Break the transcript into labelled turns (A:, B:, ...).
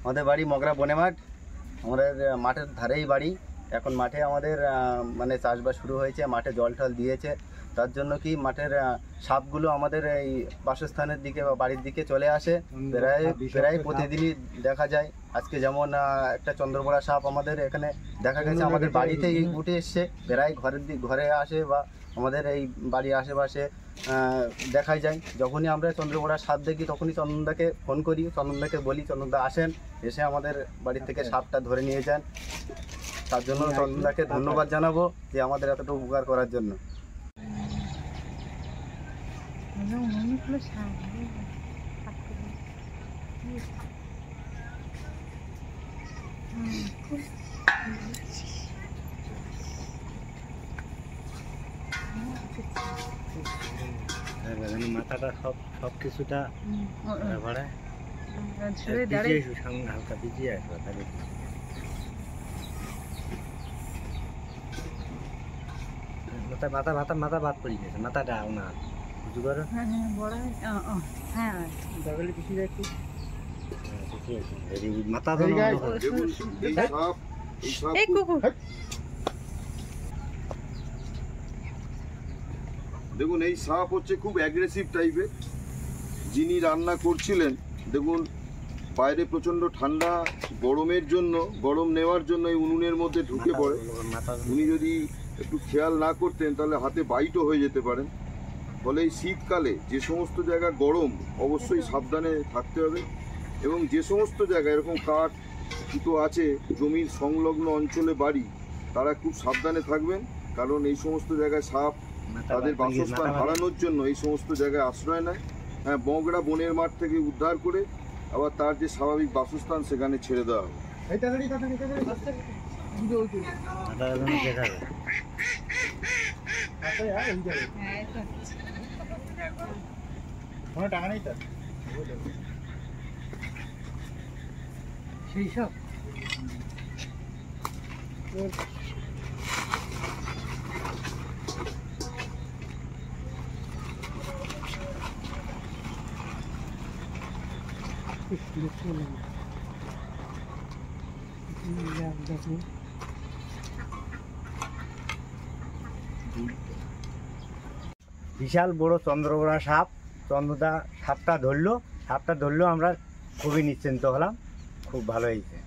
A: আমাদের বাড়ি মগরা বনেমাঠ, আমাদের মাঠের ধারেই বাড়ি। এখন মাঠে আমাদের মানে চাষবাস শুরু হয়েছে, মাঠে জল টল দিয়েছে, তার জন্য কি মাঠের সাপগুলো আমাদের এই বাসস্থানের দিকে বা বাড়ির দিকে চলে আসে। প্রায় প্রতিদিনই দেখা যায়। আজকে যেমন একটা চন্দ্রপড়া সাপ আমাদের এখানে দেখা গেছে, আমাদের বাড়িতেই উঠে এসছে, প্রায় ঘরে আসে বা আমাদের এই বাড়ির আশেপাশে দেখাই যায়। যখনই আমরা চন্দ্রপড়া সাপ দেখি তখনই চন্দনদাকে ফোন করি, চন্দনদাকে বলি চন্দনদা আসেন, এসে আমাদের বাড়ি থেকে সাপটা ধরে নিয়ে যান। তার জন্য চন্দনদাকে ধন্যবাদ জানাবো যে আমাদের এতটা উপকার করার জন্য। মাথাটা সব কিছুটা হালকা ভিজিয়ে আসবে তাহলে মাথা বাদ পড়ে গেছে, মাথাটা না বুঝতে পারো। মাথা
B: দেখুন, এই সাপ হচ্ছে খুব অ্যাগ্রেসিভ টাইপের। যিনি রান্না করছিলেন, দেখুন বাইরে প্রচণ্ড ঠান্ডা, গরম নেওয়ার জন্য এই উনুনের মধ্যে ঢুকে পড়ে। উনি যদি একটু খেয়াল না করতেন তাহলে হাতে বাইটও হয়ে যেতে পারেন। ফলে এই শীতকালে যে সমস্ত জায়গা গরম, অবশ্যই সাবধানে থাকতে হবে। এবং যে সমস্ত জায়গায় এরকম কাঠ ফুটো আছে, জমির সংলগ্ন অঞ্চলে বাড়ি, তারা খুব সাবধানে থাকবেন। কারণ এই সমস্ত জায়গায় সাপ তাদের বাসস্থান হারানোর জন্য এই সমস্ত জায়গায় আশ্রয় নেয়। হ্যাঁ, মগরা বনের মাঠ থেকে উদ্ধার করে আবার তার যে স্বাভাবিক বাসস্থান সেখানে ছেড়ে দেওয়া হবে।
A: সেই সব বিশাল বড় চন্দ্রপড়া সাপ। চন্দ্রদা সাপটা ধরলো, আমরা খুবই নিশ্চিন্ত হলাম, খুব ভালো হয়েছে।